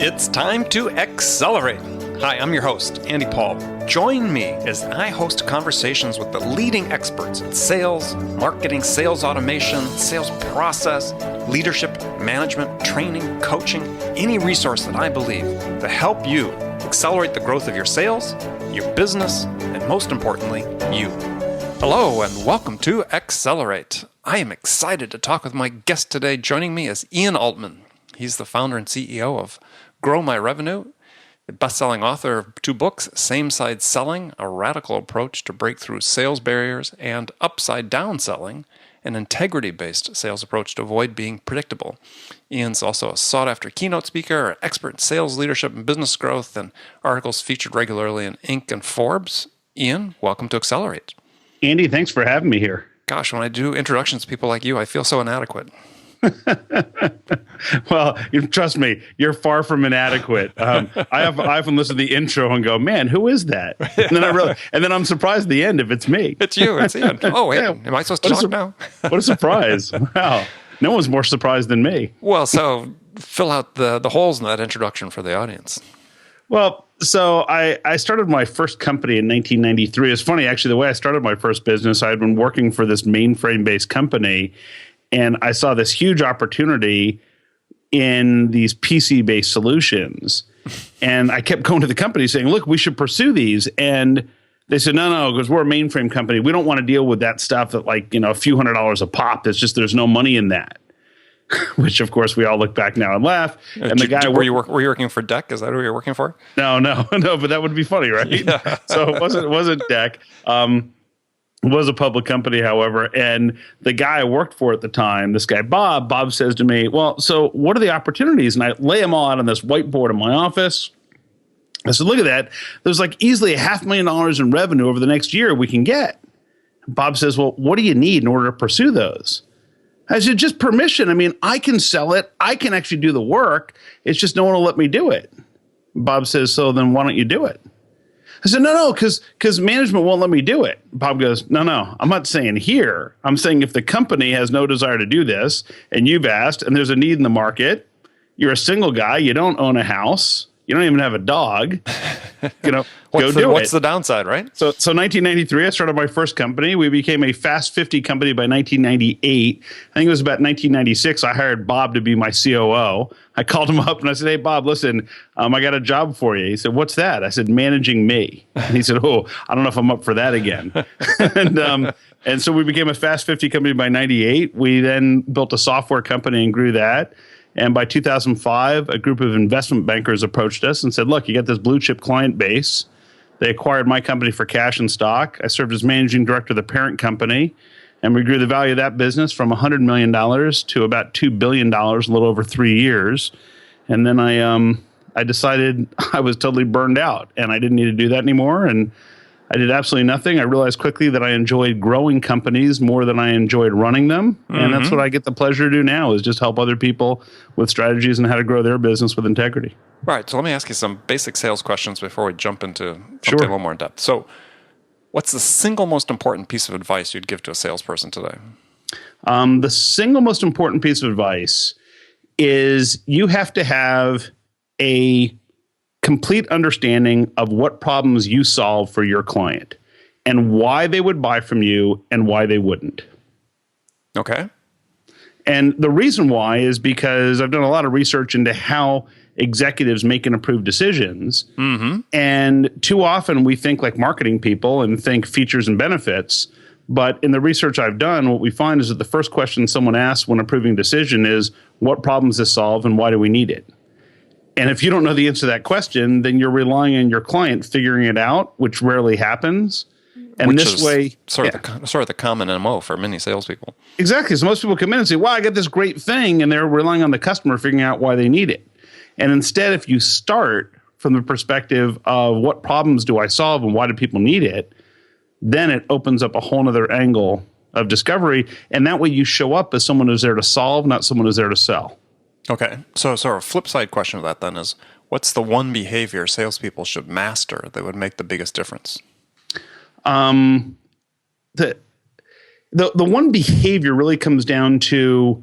It's time to accelerate. Hi, I'm your host, Andy Paul. Join me as I host conversations with the leading experts in sales, marketing, sales automation, sales process, leadership, management, training, coaching, any resource that I believe to help you accelerate the growth of your sales, your business, and most importantly, you. Hello, and welcome to Accelerate. I am excited to talk with my guest today. Joining me is Ian Altman. He's the founder and CEO of Grow My Revenue, a best-selling author of 2 books, Same Side Selling, a radical approach to break through sales barriers, and Upside Down Selling, an integrity-based sales approach to avoid being predictable. Ian's also a sought-after keynote speaker, an expert in sales leadership and business growth, and articles featured regularly in Inc. and Forbes. Ian, welcome to Accelerate. Andy, thanks for having me here. Gosh, when I do introductions to people like you, I feel so inadequate. Well, trust me, you're far from inadequate. I often listen to the intro and go, "Man, who is that?" And then I'm surprised at the end if it's me. It's you. It's Ian. Oh, wait, yeah. Am I supposed to talk now? What a surprise! Wow, no one's more surprised than me. Well, so fill out the holes in that introduction for the audience. Well, so I started my first company in 1993. It's funny, actually, the way I started my first business, I had been working for this mainframe-based company. And I saw this huge opportunity in these PC-based solutions. And I kept going to the company saying, look, we should pursue these. And they said, no, because we're a mainframe company. We don't want to deal with that stuff that a few $100s a pop. It's just there's no money in that. Which, of course, we all look back now and laugh. And the guy were you working for Deck? Is that who you're working for? No, but that would be funny, right? Yeah. So it wasn't Deck. It was a public company, however, and the guy I worked for at the time, this guy, Bob says to me, well, so what are the opportunities? And I lay them all out on this whiteboard in my office. I said, look at that. There's easily $500,000 in revenue over the next year we can get. And Bob says, well, what do you need in order to pursue those? I said, just permission. I mean, I can sell it. I can actually do the work. It's just no one will let me do it. Bob says, so then why don't you do it? I said, no, because management won't let me do it. Bob goes, no, I'm not saying here. I'm saying if the company has no desire to do this and you've asked and there's a need in the market, you're a single guy, you don't own a house, you don't even have a dog, go do it. What's the downside, right? So 1993, I started my first company. We became a Fast 50 company by 1998. I think it was about 1996. I hired Bob to be my COO. I called him up and I said, hey, Bob, listen, I got a job for you. He said, what's that? I said, managing me. And he said, oh, I don't know if I'm up for that again. And so we became a Fast 50 company by 98. We then built a software company and grew that. And by 2005, a group of investment bankers approached us and said, look, you got this blue chip client base. They acquired my company for cash and stock. I served as managing director of the parent company, and we grew the value of that business from $100 million to about $2 billion, a little over 3 years. And then I decided I was totally burned out, and I didn't need to do that anymore. And I did absolutely nothing. I realized quickly that I enjoyed growing companies more than I enjoyed running them. Mm-hmm. And that's what I get the pleasure to do now, is just help other people with strategies and how to grow their business with integrity. Right. So let me ask you some basic sales questions before we jump into something a little more in depth. So what's the single most important piece of advice you'd give to a salesperson today? The single most important piece of advice is you have to have a complete understanding of what problems you solve for your client and why they would buy from you and why they wouldn't. Okay. And the reason why is because I've done a lot of research into how executives make and approve decisions. Mm-hmm. And too often we think like marketing people and think features and benefits. But in the research I've done, what we find is that the first question someone asks when approving a decision is, what problems does this solve and why do we need it? And if you don't know the answer to that question, then you're relying on your client figuring it out, which rarely happens. And which this is way, sort of the common MO for many salespeople. Exactly. So most people come in and say, "Well, I got this great thing," and they're relying on the customer figuring out why they need it. And instead, if you start from the perspective of what problems do I solve and why do people need it, then it opens up a whole other angle of discovery. And that way, you show up as someone who's there to solve, not someone who's there to sell. Okay. So a flip side question of that then is, what's the one behavior salespeople should master that would make the biggest difference? The one behavior really comes down to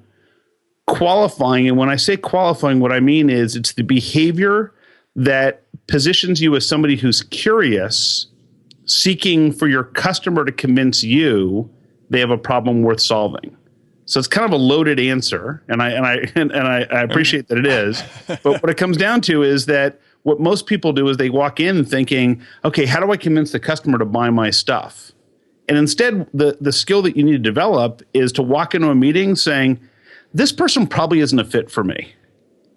qualifying. And when I say qualifying, what I mean is it's the behavior that positions you as somebody who's curious, seeking for your customer to convince you they have a problem worth solving. So it's kind of a loaded answer, and I appreciate that it is. But what it comes down to is that what most people do is they walk in thinking, okay, how do I convince the customer to buy my stuff? And instead, the skill that you need to develop is to walk into a meeting saying, this person probably isn't a fit for me.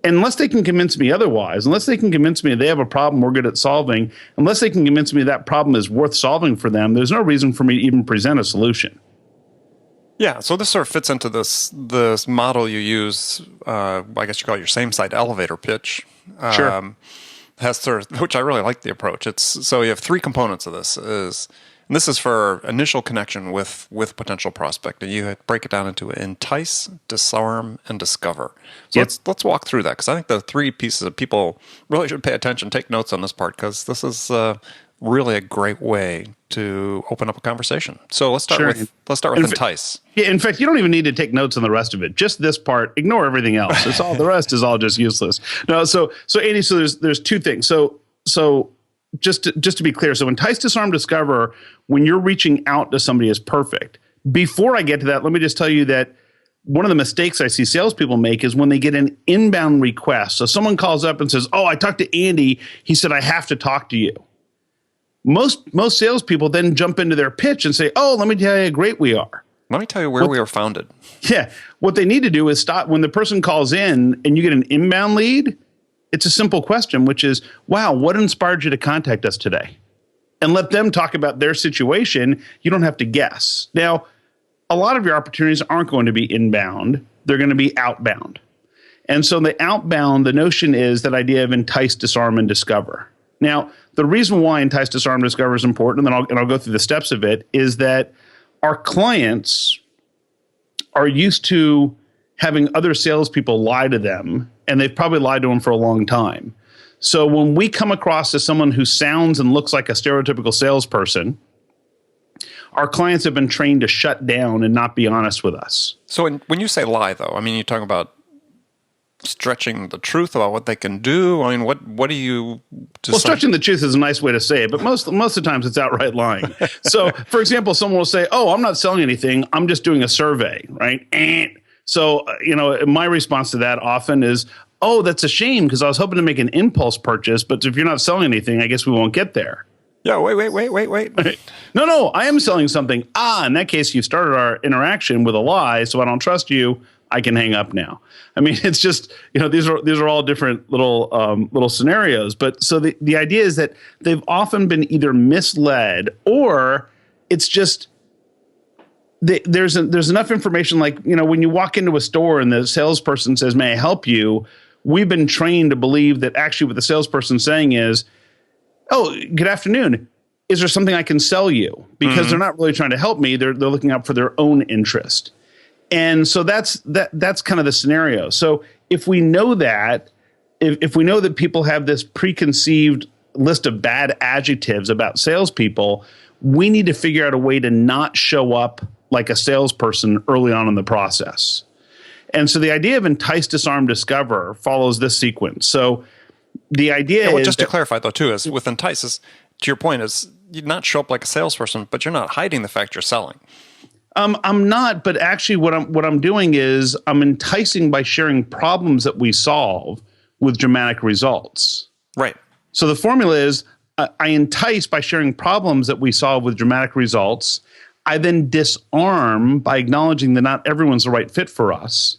Unless they can convince me otherwise, unless they can convince me they have a problem we're good at solving, unless they can convince me that problem is worth solving for them, there's no reason for me to even present a solution. Yeah, so this sort of fits into this model you use. I guess you call it your same site elevator pitch. Sure. Which I really like the approach. So you have three components of this. And this is for initial connection with potential prospect, and you break it down into entice, disarm, and discover. So let's walk through that, because I think the three pieces of people really should pay attention, take notes on this part, because this is really a great way to open up a conversation. So let's start with entice. Yeah, in fact, you don't even need to take notes on the rest of it. Just this part. Ignore everything else. It's all the rest is all just useless. No, so Andy, so there's two things. So just to be clear, so entice, disarm, discover, when you're reaching out to somebody, is perfect. Before I get to that, let me just tell you that one of the mistakes I see salespeople make is when they get an inbound request. So someone calls up and says, "Oh, I talked to Andy. He said I have to talk to you." Most salespeople then jump into their pitch and say, "Oh, let me tell you how great we are. Let me tell you where we were founded." Yeah. What they need to do is stop when the person calls in and you get an inbound lead. It's a simple question, which is, wow, what inspired you to contact us today? And let them talk about their situation. You don't have to guess. Now, a lot of your opportunities aren't going to be inbound. They're going to be outbound. And so the outbound, the notion is that idea of entice, disarm, and discover. Now, the reason why entice, disarm, discover is important, and I'll go through the steps of it, is that our clients are used to having other salespeople lie to them, and they've probably lied to them for a long time. So when we come across as someone who sounds and looks like a stereotypical salesperson, our clients have been trained to shut down and not be honest with us. So when you say lie, though, I mean, you're talking about stretching the truth about what they can do. I mean, what do you? Well, stretching the truth is a nice way to say it, but most of the times it's outright lying. So, for example, someone will say, "Oh, I'm not selling anything. I'm just doing a survey," right? So, my response to that often is, "Oh, that's a shame, because I was hoping to make an impulse purchase, but if you're not selling anything, I guess we won't get there." Yeah, wait. No, I am selling something. In that case, you've started our interaction with a lie, so I don't trust you. I can hang up now. I mean, it's just, these are all different little scenarios. But so the idea is that they've often been either misled, or it's just there's enough information, like, when you walk into a store and the salesperson says, "May I help you?" We've been trained to believe that actually what the salesperson's saying is, "Oh, good afternoon. Is there something I can sell you?" Because they're not really trying to help me. They're looking out for their own interest. And so that's kind of the scenario. So if we know that, if we know that people have this preconceived list of bad adjectives about salespeople, we need to figure out a way to not show up like a salesperson early on in the process. And so the idea of entice, disarm, discover follows this sequence. So the idea is, just to clarify though too, is with entice, is, to your point, is you not show up like a salesperson, but you're not hiding the fact you're selling. I'm not, but actually what I'm doing is I'm enticing by sharing problems that we solve with dramatic results. Right. So the formula is I entice by sharing problems that we solve with dramatic results. I then disarm by acknowledging that not everyone's the right fit for us.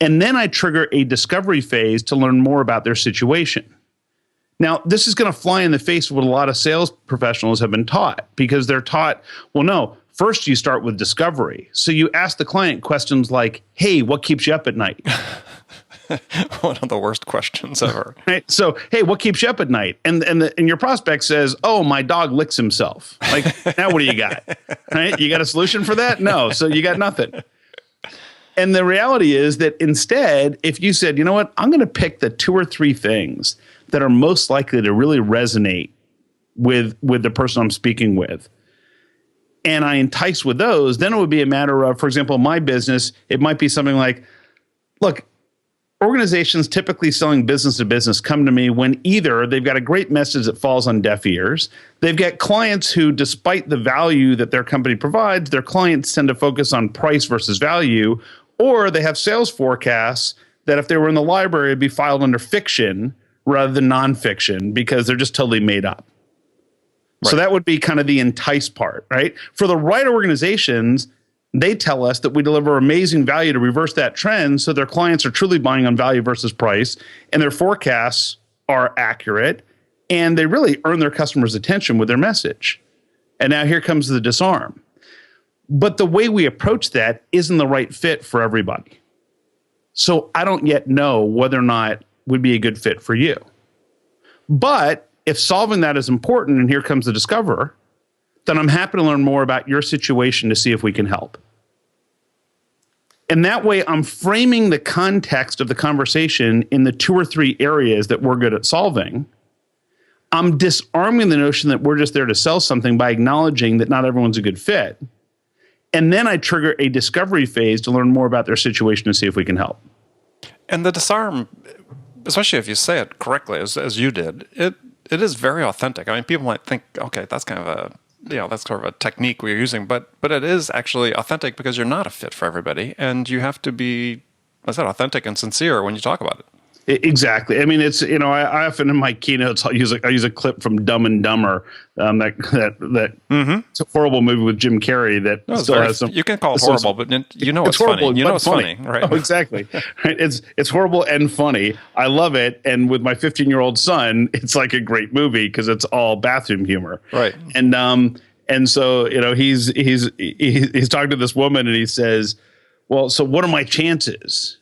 And then I trigger a discovery phase to learn more about their situation. Now, this is going to fly in the face of what a lot of sales professionals have been taught, because they're taught, well, no, first you start with discovery. So you ask the client questions like, "Hey, what keeps you up at night?" One of the worst questions ever. Right? So, "Hey, what keeps you up at night?" And your prospect says, "Oh, my dog licks himself." Like, now what do you got? Right? You got a solution for that? No. So you got nothing. And the reality is that instead, if you said, "You know what, I'm going to pick the 2 or 3 things that are most likely to really resonate with the person I'm speaking with, and I entice with those," then it would be a matter of, for example, my business, it might be something like, look, organizations typically selling business to business come to me when either they've got a great message that falls on deaf ears, they've got clients who, despite the value that their company provides, their clients tend to focus on price versus value, or they have sales forecasts that if they were in the library, it'd be filed under fiction rather than nonfiction because they're just totally made up. Right. So that would be kind of the entice part, right? For the right organizations, they tell us that we deliver amazing value to reverse that trend so their clients are truly buying on value versus price, and their forecasts are accurate, and they really earn their customers' attention with their message. And now here comes the disarm. But the way we approach that isn't the right fit for everybody. So I don't yet know whether or not would be a good fit for you. But if solving that is important, and here comes the discoverer, then I'm happy to learn more about your situation to see if we can help. And that way, I'm framing the context of the conversation in the 2 or 3 areas that we're good at solving. I'm disarming the notion that we're just there to sell something by acknowledging that not everyone's a good fit. And then I trigger a discovery phase to learn more about their situation to see if we can help. And the disarm, especially if you say it correctly, as you did, it is very authentic. I mean, people might think, okay, that's kind of a that's sort of a technique we're using, but it is actually authentic because you're not a fit for everybody, and you have to be, like I said, authentic and sincere when you talk about it. Exactly. I mean, it's I often in my keynotes I use a clip from Dumb and Dumber, that it's a horrible movie with Jim Carrey that still has some. You can call it horrible, but it's horrible, funny. You know it's funny, right? Oh, exactly. Right. It's horrible and funny. I love it, and with my 15-year-old son, it's like a great movie because it's all bathroom humor. Right. And so he's talking to this woman, and he says, "Well, so what are my chances?"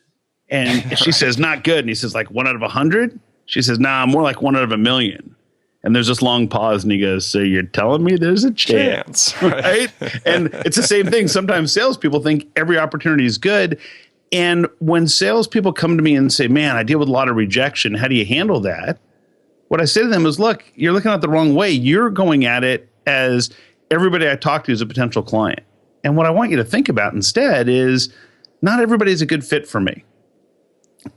And she says, "Not good." And he says, "Like 1 out of 100?" She says, "Nah, more like 1 out of 1,000,000. And there's this long pause, and he goes, "So you're telling me there's a chance?" Right? And it's the same thing. Sometimes salespeople think every opportunity is good. And when salespeople come to me and say, "Man, I deal with a lot of rejection. How do you handle that?" What I say to them is, "Look, you're looking at it the wrong way. You're going at it as everybody I talk to is a potential client. And what I want you to think about instead is not everybody's a good fit for me.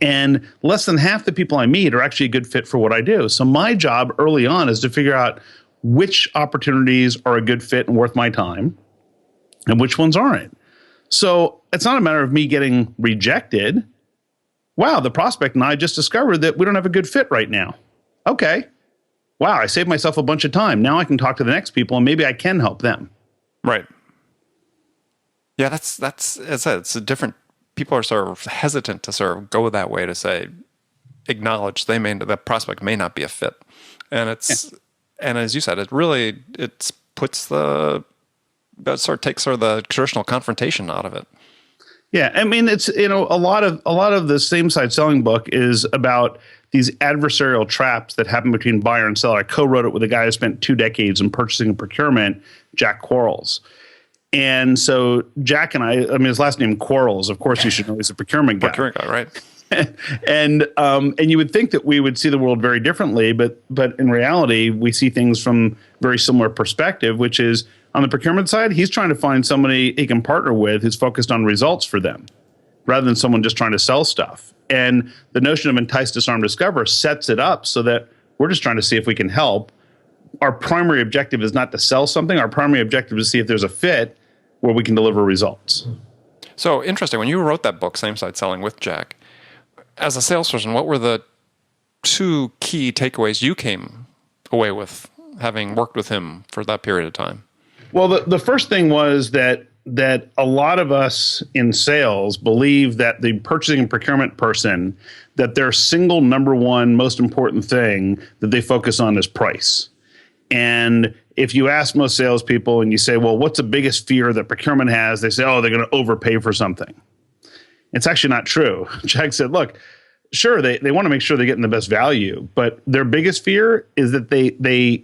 And less than half the people I meet are actually a good fit for what I do. So my job early on is to figure out which opportunities are a good fit and worth my time and which ones aren't. So it's not a matter of me getting rejected. Wow, the prospect and I just discovered that we don't have a good fit right now. Okay. Wow, I saved myself a bunch of time. Now I can talk to the next people and maybe I can help them." Right. Yeah, that's as I said, it's a different. People are sort of hesitant to sort of go that way to say, acknowledge the prospect may not be a fit, and and as you said, it puts that sort of takes sort of the traditional confrontation out of it. Yeah, I mean, it's a lot of the same side selling book is about these adversarial traps that happen between buyer and seller. I co-wrote it with a guy who spent 2 decades in purchasing and procurement, Jack Quarles. And so Jack and I mean, his last name Quarles. Of course, you should know he's a procurement guy. Procurement guy, right? And you would think that we would see the world very differently, but in reality, we see things from very similar perspective, which is on the procurement side, he's trying to find somebody he can partner with who's focused on results for them, rather than someone just trying to sell stuff. And the notion of entice, disarm, discover sets it up so that we're just trying to see if we can help. Our primary objective is not to sell something. Our primary objective is to see if there's a fit where we can deliver results. So interesting. When you wrote that book, Same Side Selling with Jack, as a salesperson, what were the 2 key takeaways you came away with having worked with him for that period of time? Well, the first thing was that a lot of us in sales believe that the purchasing and procurement person, that their single number one most important thing that they focus on is price. And if you ask most salespeople and you say, well, what's the biggest fear that procurement has? They say, oh, they're going to overpay for something. It's actually not true. Jack said, look, sure, they want to make sure they're getting the best value, but their biggest fear is that they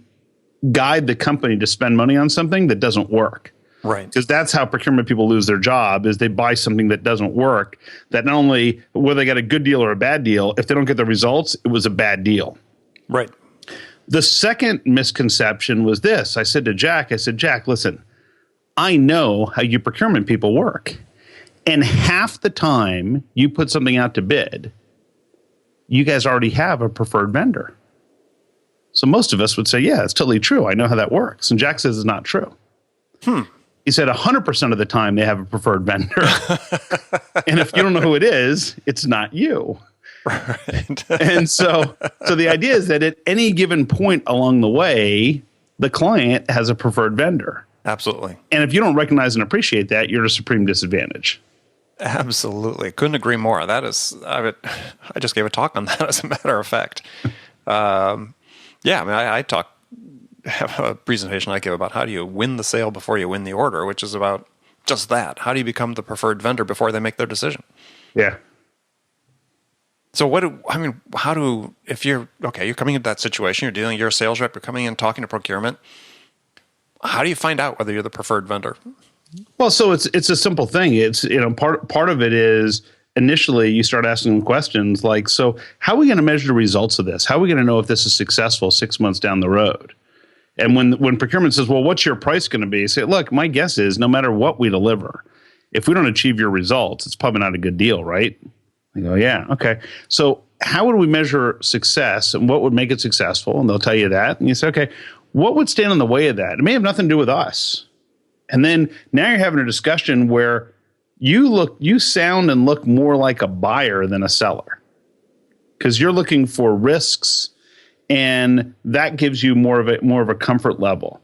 guide the company to spend money on something that doesn't work. Right. Because that's how procurement people lose their job, is they buy something that doesn't work, that not only whether they got a good deal or a bad deal, if they don't get the results, it was a bad deal. Right. The second misconception was this. I said, Jack, listen, I know how you procurement people work. And half the time you put something out to bid, you guys already have a preferred vendor. So most of us would say, yeah, it's totally true. I know how that works. And Jack says it's not true. He said 100% of the time they have a preferred vendor. And if you don't know who it is, it's not you. Right. And so the idea is that at any given point along the way, the client has a preferred vendor. Absolutely. And if you don't recognize and appreciate that, you're at a supreme disadvantage. Absolutely. Couldn't agree more. That is, I just gave a talk on that, as a matter of fact. I have a presentation I give about how do you win the sale before you win the order, which is about just that. How do you become the preferred vendor before they make their decision? Yeah. So if you're coming into that situation, you're a sales rep, you're coming in talking to procurement. How do you find out whether you're the preferred vendor? Well, so it's a simple thing. It's, part of it is initially you start asking them questions like, so how are we going to measure the results of this? How are we going to know if this is successful 6 months down the road? And when procurement says, well, what's your price going to be? Say, look, my guess is no matter what we deliver, if we don't achieve your results, it's probably not a good deal, right? I go, yeah, okay. So how would we measure success and what would make it successful? And they'll tell you that. And you say, okay, what would stand in the way of that? It may have nothing to do with us. And then now you're having a discussion where you sound and look more like a buyer than a seller, because you're looking for risks, and that gives you more of a comfort level.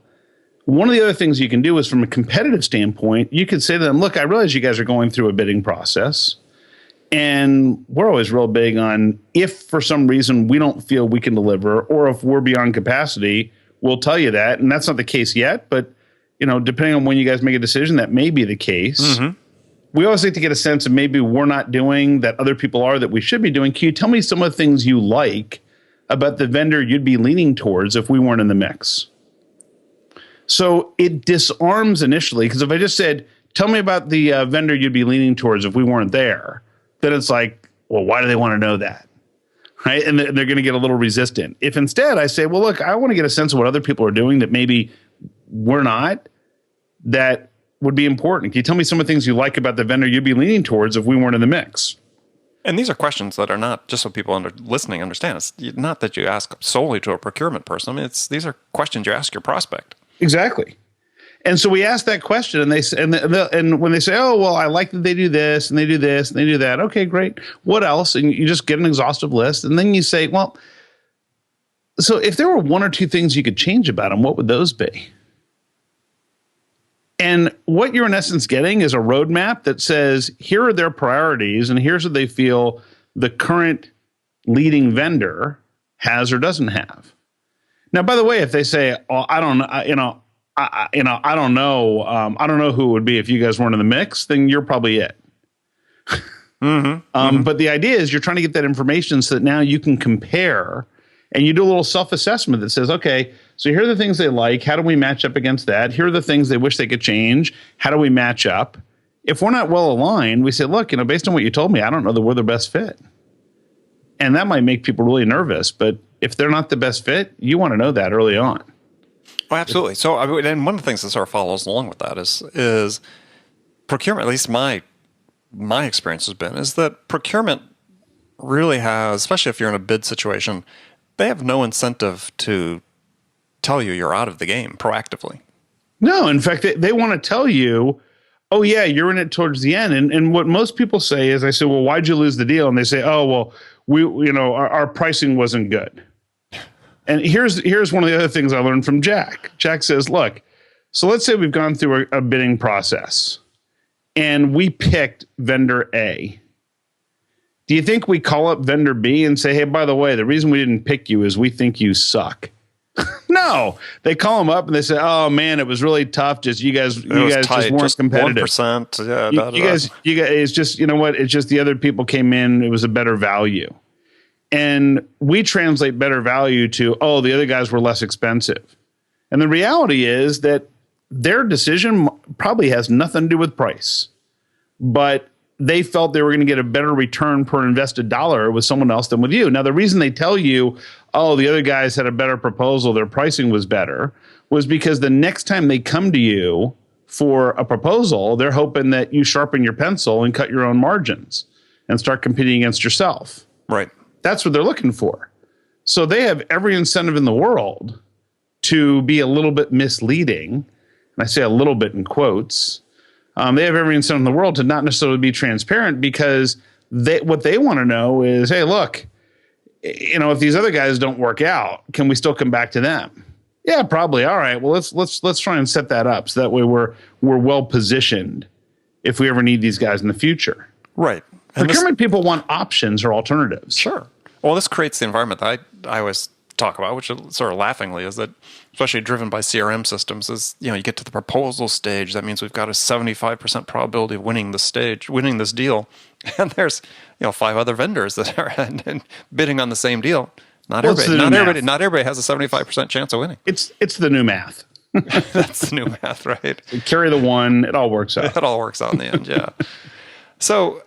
One of the other things you can do is, from a competitive standpoint, you could say to them, look, I realize you guys are going through a bidding process, and we're always real big on, if for some reason we don't feel we can deliver, or if we're beyond capacity, we'll tell you that. And that's not the case yet, but depending on when you guys make a decision, that may be the case. Mm-hmm. We always like to get a sense of maybe we're not doing that other people are that we should be doing. Can you tell me some of the things you like about the vendor you'd be leaning towards if we weren't in the mix? So it disarms initially, because if I just said, tell me about the vendor you'd be leaning towards if we weren't there, then it's like, well, why do they want to know that? Right? And they're going to get a little resistant. If instead I say, well, look, I want to get a sense of what other people are doing that maybe we're not, that would be important. Can you tell me some of the things you like about the vendor you'd be leaning towards if we weren't in the mix? And these are questions that are not, just so people listening understand, it's not that you ask solely to a procurement person. I mean, these are questions you ask your prospect. Exactly. And so we ask that question, and and when they say, oh, well, I like that they do this and they do this and they do that. Okay, great. What else? And you just get an exhaustive list. And then you say, well, so if there were one or two things you could change about them, what would those be? And what you're in essence getting is a roadmap that says, here are their priorities, and here's what they feel the current leading vendor has or doesn't have. Now, by the way, if they say, oh, I don't know, I don't know who it would be if you guys weren't in the mix, then you're probably it. But the idea is you're trying to get that information so that now you can compare, and you do a little self-assessment that says, okay, so here are the things they like. How do we match up against that? Here are the things they wish they could change. How do we match up? If we're not well aligned, we say, look, based on what you told me, I don't know that we're the best fit. And that might make people really nervous. But if they're not the best fit, you want to know that early on. Oh, absolutely. So, and one of the things that sort of follows along with that is procurement, at least my experience has been, is that procurement really has, especially if you're in a bid situation, they have no incentive to tell you you're out of the game proactively. No, in fact, they want to tell you, oh, yeah, you're in it towards the end. And what most people say is, I say, well, why'd you lose the deal? And they say, oh, well, our pricing wasn't good. And here's one of the other things I learned from Jack. Jack says, look, so let's say we've gone through a bidding process and we picked vendor A. Do you think we call up vendor B and say, hey, by the way, the reason we didn't pick you is we think you suck? No, they call them up and they say, "Oh man, it was really tough. Just you guys just weren't competitive. 1%, yeah, you guys, it's just it's just the other people came in. It was a better value, and we translate better value to the other guys were less expensive. And the reality is that their decision probably has nothing to do with price, but they felt they were going to get a better return per invested dollar with someone else than with you. Now, the reason they tell you, oh, the other guys had a better proposal, their pricing was better, was because the next time they come to you for a proposal, they're hoping that you sharpen your pencil and cut your own margins and start competing against yourself. Right. That's what they're looking for. So they have every incentive in the world to be a little bit misleading. And I say a little bit in quotes. They have every incentive in the world to not necessarily be transparent, because what they want to know is, hey, look, if these other guys don't work out, can we still come back to them? Yeah, probably. All right. Well, let's try and set that up so that way we're well positioned if we ever need these guys in the future. Right. And procurement people want options or alternatives. Sure. Well, this creates the environment that I always talk about, which sort of laughingly is that, especially driven by CRM systems, is you get to the proposal stage. That means we've got a 75% probability of winning this deal, and there's 5 other vendors that are bidding on the same deal. Not everybody has a 75% chance of winning. It's the new math. That's the new math, right? You carry the one, it all works out. It all works out in the end, yeah. So,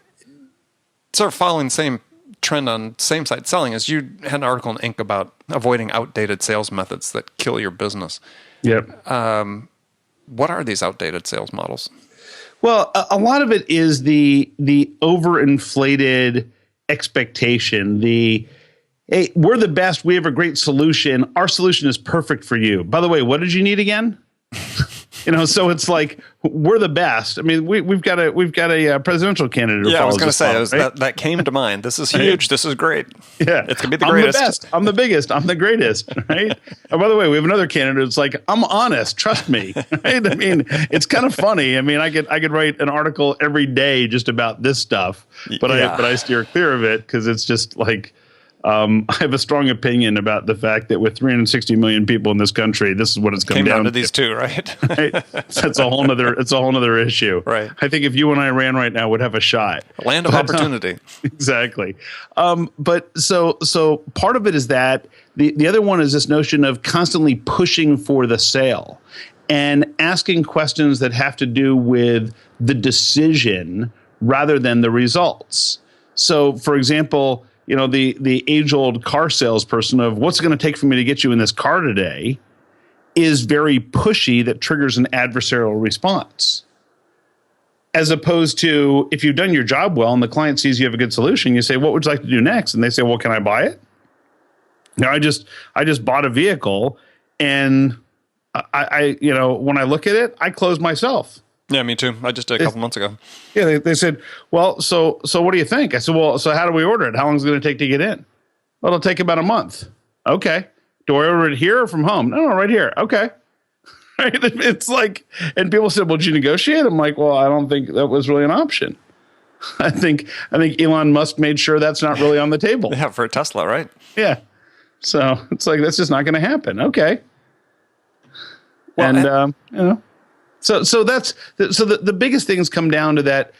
sort of following the same trend on same-site selling, is you had an article in Inc. about avoiding outdated sales methods that kill your business. Yep. What are these outdated sales models? Well, a lot of it is the overinflated expectation, hey, we're the best. We have a great solution. Our solution is perfect for you. By the way, what did you need again? So it's like, we're the best. I mean, we've got a presidential candidate. Yeah, I was going to say right? that came to mind. This is huge. This is great. Yeah, it's going to be the greatest. I'm the best. I'm the biggest. I'm the greatest. Right. And by the way, we have another candidate. It's like, I'm honest. Trust me. Right. I mean, it's kind of funny. I mean, I could write an article every day just about this stuff, but I steer clear of it because it's just like. I have a strong opinion about the fact that with 360 million people in this country, this is what it's come down to. These two, right? Right? That's a whole nother issue. Right. I think if you and I ran right now, would have a shot. Land of opportunity. Exactly. But so part of it is that the other one is this notion of constantly pushing for the sale and asking questions that have to do with the decision rather than the results. So, for example, the age-old car salesperson of what's it going to take for me to get you in this car today is very pushy, that triggers an adversarial response. As opposed to, if you've done your job well and the client sees you have a good solution, you say, what would you like to do next? And they say, well, can I buy it? I just bought a vehicle, and I when I look at it, I close myself. Yeah, me too. I just did a couple months ago. Yeah, they said, well, so what do you think? I said, well, so how do we order it? How long is it going to take to get in? Well, it'll take about a month. Okay. Do I order it here or from home? No, right here. Okay. Right. It's like, and people said, well, did you negotiate? I'm like, well, I don't think that was really an option. I think Elon Musk made sure that's not really on the table. Yeah, for a Tesla, right? Yeah. So it's like, that's just not going to happen. Okay. Well, and So the biggest things come down to that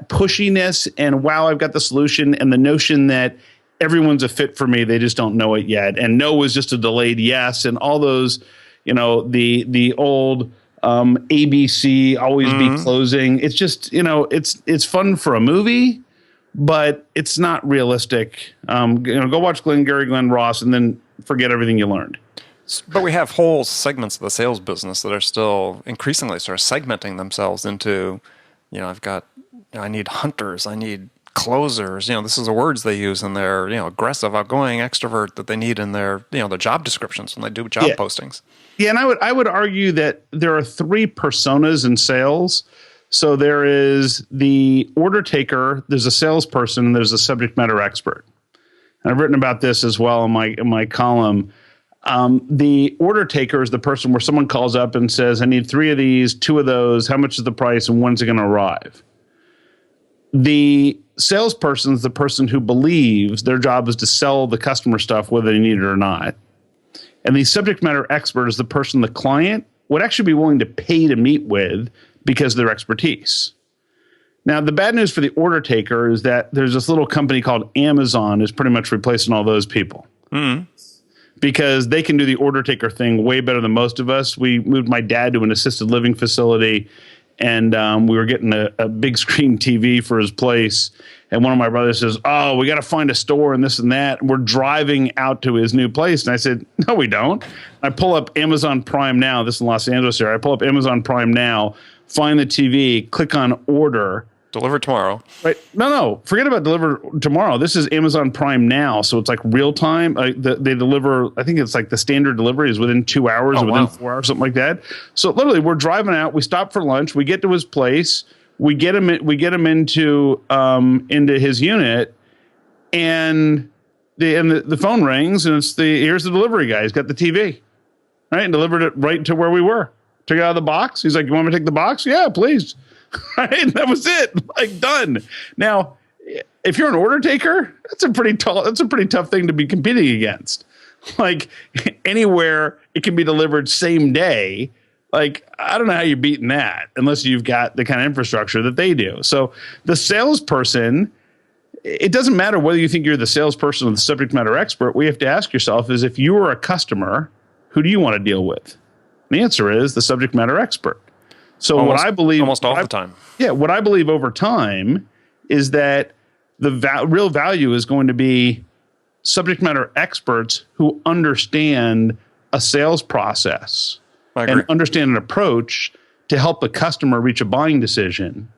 pushiness and, wow, I've got the solution, and the notion that everyone's a fit for me. They just don't know it yet. And no was just a delayed yes. And all those, the old ABC, always be closing. It's just, it's fun for a movie, but it's not realistic. Go watch Glenn Ross and then forget everything you learned. But we have whole segments of the sales business that are still increasingly sort of segmenting themselves into, I need hunters, I need closers. This is the words they use in their, aggressive, outgoing, extrovert that they need in their, their job descriptions when they do job postings. Yeah, and I would argue that there are 3 personas in sales. So there is the order taker, there's a salesperson, and there's a subject matter expert. And I've written about this as well in my column. The order taker is the person where someone calls up and says, I need 3 of these, 2 of those, how much is the price, and when's it going to arrive? The salesperson is the person who believes their job is to sell the customer stuff whether they need it or not. And the subject matter expert is the person the client would actually be willing to pay to meet with because of their expertise. Now, the bad news for the order taker is that there's this little company called Amazon is pretty much replacing all those people. Mm-hmm. Because they can do the order taker thing way better than most of us. We moved my dad to an assisted living facility, and we were getting a big screen TV for his place. And one of my brothers says, oh, we got to find a store and this and that. And we're driving out to his new place. And I said, no, we don't. I pull up Amazon Prime Now. This is in Los Angeles here. I pull up Amazon Prime Now find the TV, click on order. Deliver tomorrow. Right. No. Forget about deliver tomorrow. This is Amazon Prime Now. So it's like real time. They deliver, I think it's like the standard delivery is within 2 hours or within 4 hours, something like that. So literally we're driving out, we stop for lunch, we get to his place, we get him into his unit, and the phone rings, and here's the delivery guy. He's got the TV, right? And delivered it right to where we were. Took it out of the box. He's like, "You want me to take the box?" Yeah, please. Right? And that was it. Like, done. Now, if you're an order taker, that's a pretty tough thing to be competing against. Like, anywhere it can be delivered same day. Like, I don't know how you're beating that unless you've got the kind of infrastructure that they do. So the salesperson, it doesn't matter whether you think you're the salesperson or the subject matter expert. What you have to ask yourself is, if you are a customer, who do you want to deal with? And the answer is the subject matter expert. So what I believe almost all the time. Yeah, what I believe over time is that the real value is going to be subject matter experts who understand a sales process and understand an approach to help the customer reach a buying decision,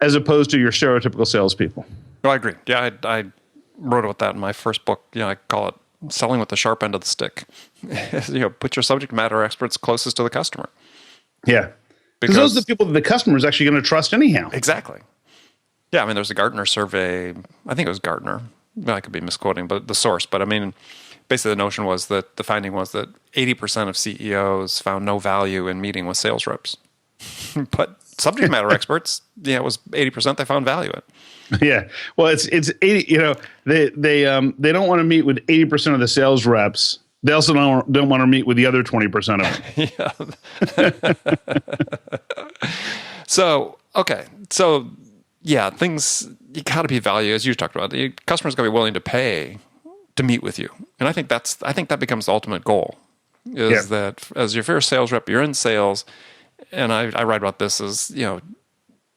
as opposed to your stereotypical salespeople. Well, I agree. Yeah, I wrote about that in my first book. I call it selling with the sharp end of the stick. Put your subject matter experts closest to the customer. Yeah. Because those are the people that the customer is actually going to trust anyhow. Exactly. Yeah, I mean, there's a Gartner survey. I think it was Gartner. I could be misquoting, but the source. But I mean, basically the notion was that the finding was that 80% of CEOs found no value in meeting with sales reps. But subject matter experts, it was 80% they found value in. Yeah. Well, it's 80, they don't want to meet with 80% of the sales reps. They also don't want to meet with the other 20% of them. Yeah. So things, you got to be value, as you talked about. The customer's got to be willing to pay to meet with you, and I think that becomes the ultimate goal. That as if you're a sales rep, you're in sales, and I write about this as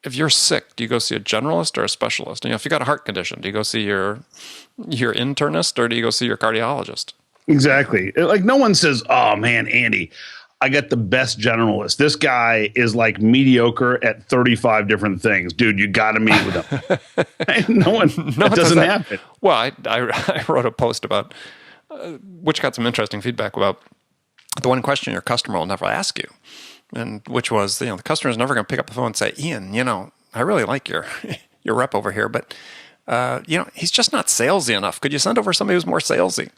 if you're sick, do you go see a generalist or a specialist? If you got a heart condition, do you go see your internist or do you go see your cardiologist? Exactly. Like, no one says, "Oh man, Andy, I got the best generalist. This guy is like mediocre at 35 different things. Dude, you got to meet with him." It doesn't happen. Well, I wrote a post about, which got some interesting feedback about the one question your customer will never ask you. And which was, the customer is never going to pick up the phone and say, "Ian, I really like your rep over here, but he's just not salesy enough. Could you send over somebody who's more salesy?"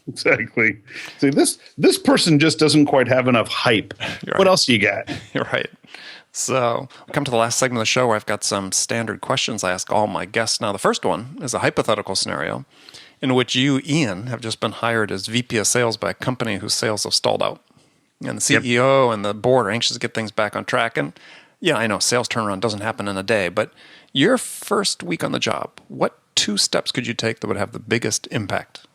Exactly. See, this person just doesn't quite have enough hype. What else you got? You're right. So we come to the last segment of the show where I've got some standard questions I ask all my guests. Now, the first one is a hypothetical scenario in which you, Ian, have just been hired as VP of sales by a company whose sales have stalled out. And the CEO and the board are anxious to get things back on track. And I know sales turnaround doesn't happen in a day, but your first week on the job, what 2 steps could you take that would have the biggest impact?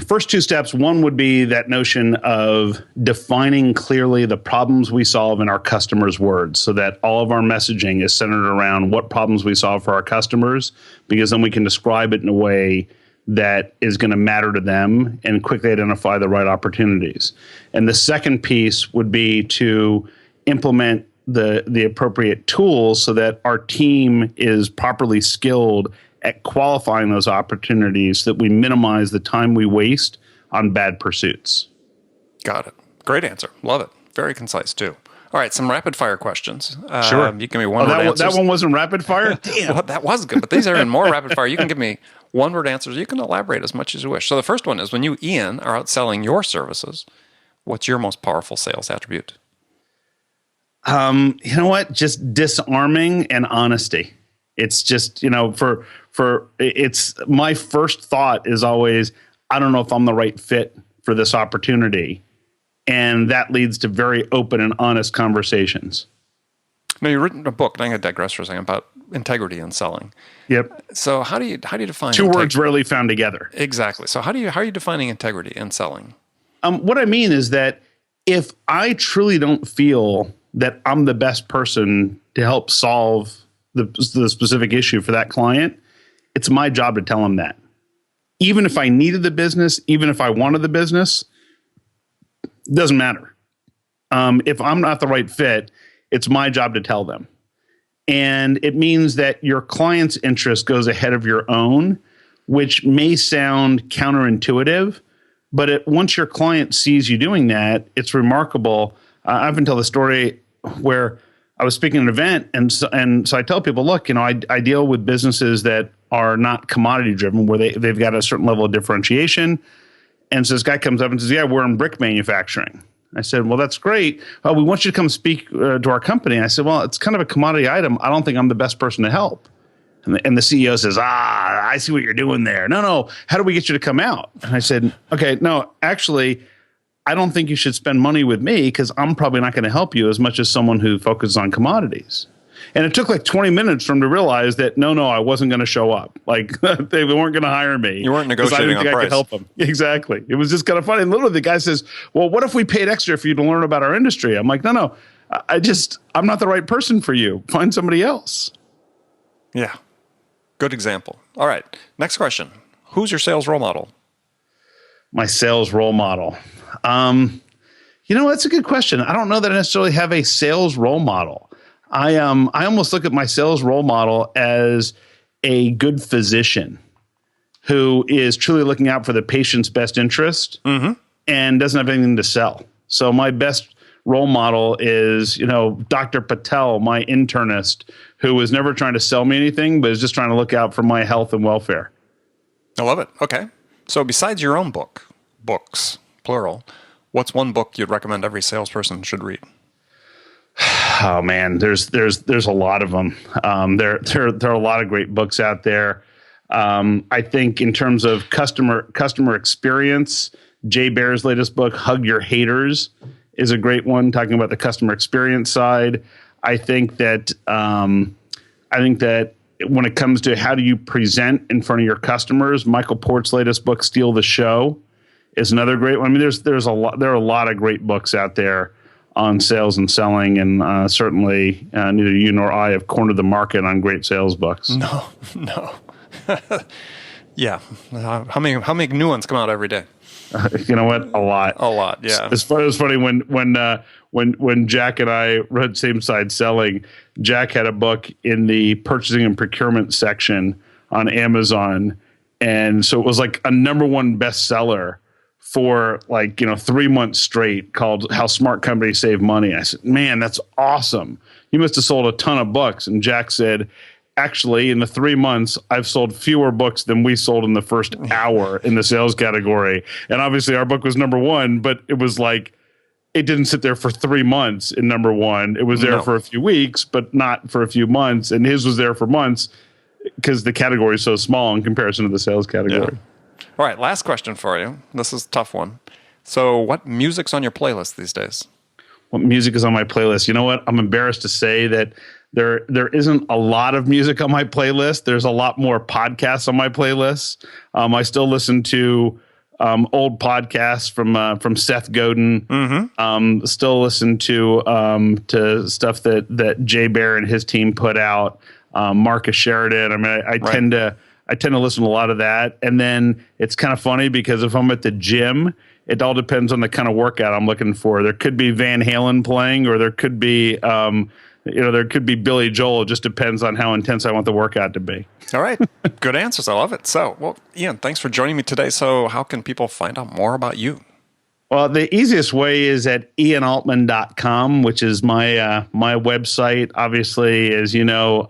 First 2 steps. One would be that notion of defining clearly the problems we solve in our customers' words, so that all of our messaging is centered around what problems we solve for our customers, because then we can describe it in a way that is going to matter to them and quickly identify the right opportunities. And the second piece would be to implement the appropriate tools so that our team is properly skilled at qualifying those opportunities, that we minimize the time we waste on bad pursuits. Got it. Great answer. Love it. Very concise too. All right, some rapid fire questions. Sure. You give me one-word answers. That one wasn't rapid fire? Damn. Well, that was good, but these are even more rapid fire. You can give me one-word answers. You can elaborate as much as you wish. So the first one is, when you, Ian, are out selling your services, what's your most powerful sales attribute? You know what? Just disarming and honesty. It's just, it's my first thought is always, I don't know if I'm the right fit for this opportunity. And that leads to very open and honest conversations. Now, you've written a book, and I'm going to digress for a second, about integrity in selling. Yep. So how do you define 2 words rarely found together? Exactly. So how are you defining integrity in selling? What I mean is that if I truly don't feel that I'm the best person to help solve the specific issue for that client, it's my job to tell them that. Even if I needed the business, even if I wanted the business, doesn't matter. If I'm not the right fit, It's my job to tell them. And it means that your client's interest goes ahead of your own, which may sound counterintuitive, but once your client sees you doing that, it's remarkable. I often tell the story where I was speaking at an event, and so I tell people, look, I deal with businesses that are not commodity driven, where they've got a certain level of differentiation. And so this guy comes up and says, yeah, we're in brick manufacturing. I said, well, that's great. We want you to come speak to our company. And I said, well, it's kind of a commodity item. I don't think I'm the best person to help. And the CEO says, I see what you're doing there. No, how do we get you to come out? And I said, okay, no, actually, I don't think you should spend money with me because I'm probably not going to help you as much as someone who focuses on commodities. And it took like 20 minutes for him to realize that, no, I wasn't going to show up. Like they weren't going to hire me. You weren't negotiating on price. I could help them. Exactly. It was just kind of funny. And literally the guy says, well, what if we paid extra for you to learn about our industry? I'm like, no, I'm not the right person for you. Find somebody else. Yeah. Good example. All right. Next question. Who's your sales role model? My sales role model. That's a good question. I don't know that I necessarily have a sales role model. I almost look at my sales role model as a good physician who is truly looking out for the patient's best interest and doesn't have anything to sell. So my best role model is, Dr. Patel, my internist, who was never trying to sell me anything, but is just trying to look out for my health and welfare. I love it. Okay. So besides your own books, plural, what's one book you'd recommend every salesperson should read? Oh man, there's a lot of them. There are a lot of great books out there. I think in terms of customer experience, Jay Baer's latest book, Hug Your Haters, is a great one, talking about the customer experience side. I think that when it comes to how do you present in front of your customers, Michael Port's latest book, Steal the Show, is another great one. I mean, there are a lot of great books out there on sales and selling, and certainly neither you nor I have cornered the market on great sales books. No. Yeah. How many new ones come out every day? You know what? A lot. Yeah. It's funny when Jack and I read Same Side Selling. Jack had a book in the purchasing and procurement section on Amazon, and so it was like a number one bestseller for 3 months straight, called How Smart Companies Save Money. I said, man, that's awesome. You must have sold a ton of books. And Jack said, actually, in the 3 months, I've sold fewer books than we sold in the first hour in the sales category. And obviously our book was number one, but it was like, it didn't sit there for 3 months in number one. It was there for a few weeks, but not for a few months. And his was there for months because the category is so small in comparison to the sales category. Yeah. All right, last question for you. This is a tough one. So what music's on your playlist these days? What music is on my playlist? You know what? I'm embarrassed to say that there isn't a lot of music on my playlist. There's a lot more podcasts on my playlist. I still listen to old podcasts from Seth Godin. Still listen to stuff that Jay Baer and his team put out. Marcus Sheridan. I mean, I tend to listen to a lot of that. And then it's kind of funny because if I'm at the gym, it all depends on the kind of workout I'm looking for. There could be Van Halen playing, or there could be, there could be Billy Joel. It just depends on how intense I want the workout to be. All right. Good answers. I love it. So, well, Ian, thanks for joining me today. So how can people find out more about you? Well, the easiest way is at ianaltman.com, which is my website. Obviously, as you know,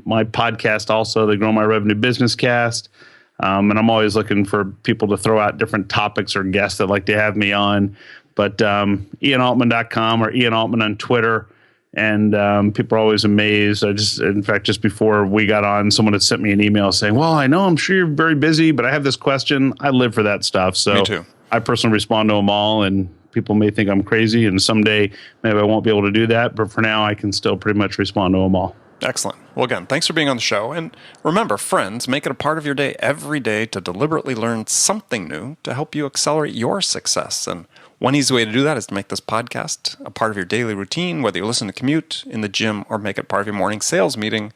my podcast also, the Grow My Revenue Business Cast. And I'm always looking for people to throw out different topics or guests that like to have me on. But ianaltman.com or Ian Altman on Twitter. And people are always amazed. In fact, just before we got on, someone had sent me an email saying, well, I know I'm sure you're very busy, but I have this question. I live for that stuff. So me too. I personally respond to them all, and people may think I'm crazy, and someday maybe I won't be able to do that. But for now, I can still pretty much respond to them all. Excellent. Well, again, thanks for being on the show. And remember, friends, make it a part of your day every day to deliberately learn something new to help you accelerate your success. And one easy way to do that is to make this podcast a part of your daily routine, whether you listen to commute, in the gym, or make it part of your morning sales meeting.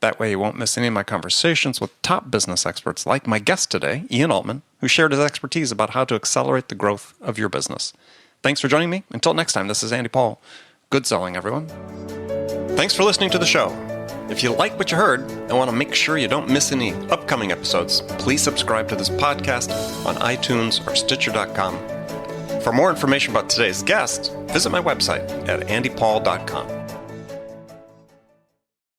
That way you won't miss any of my conversations with top business experts like my guest today, Ian Altman, who shared his expertise about how to accelerate the growth of your business. Thanks for joining me. Until next time, this is Andy Paul. Good selling, everyone. Thanks for listening to the show. If you like what you heard and want to make sure you don't miss any upcoming episodes, please subscribe to this podcast on iTunes or Stitcher.com. For more information about today's guest, visit my website at andypaul.com.